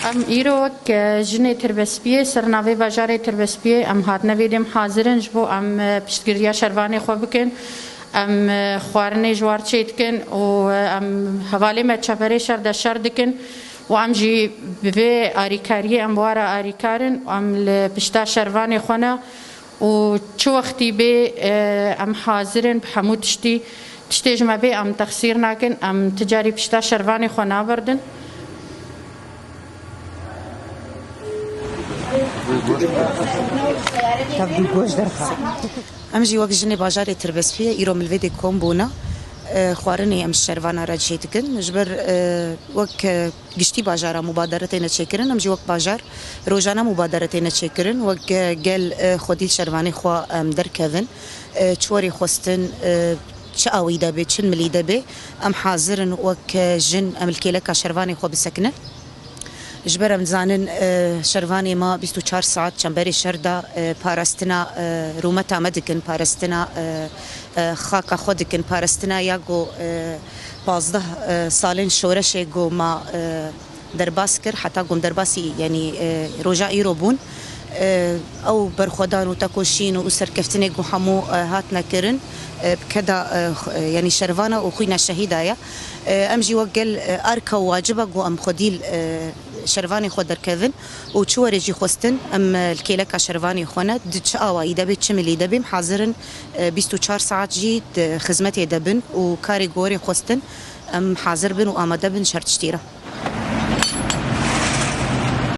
ام ایروک جنی تربسپیه سرناوی بازار تربسپیه ام هات نویدیم حاضرن جبو ام پشتگیریا شروانی خواب بکن ام خوارنی جوار چیت کن و ام حوالی متشفری شرد شرد کن و ام جی به آریکاری ام وارا آریکارن و ام لپشتا شروانی خونه و چو وقتی به ام حاضرن بحمود تشتی جمع به ام تقصیر نکن ام تجاری پشتا شروانی خونه بردن ام جی وقت جنی بازار تربسپیه ایرو ملوی کم بونا خوارنی ام شروان را چیت کن جبر وقت گشتی بازار مبادرت نچکرن ام جی وقت بازار روزانه مبادرت نچکرن وقت گل خودی شروانی خوا ام در کون چوری خستن چه آویده به چه ملیده به ام حاضرن وقت جن ام الکیلک شروانی خو بسکنه جبرم زانن شروانی ما 24 ساعت چنبری شردا پارستنا رومتا مدکن پارستنا خاکا خودکن پارستنا یا گو 15 سالن شورش گو ما درباس کر حتی گم درباسی یعنی رجائی رو بون او برخودان و تکوشین و سرکفتنی گو همو هات نکرن بكذا يعني شرفانة وخوينا الشهيدة أمجي وقل أركا واجبة جو أم خديل شرفاني خودر كذن وشو رجي خستن أم الكيلك شرفاني خونا دتش آوا إذا بتشمل إذا بيم حاضرن 24 ساعة جيت خدمتي دبن وكاري جوري خستن أم حاضر بن وآمده بن شرط شتيرة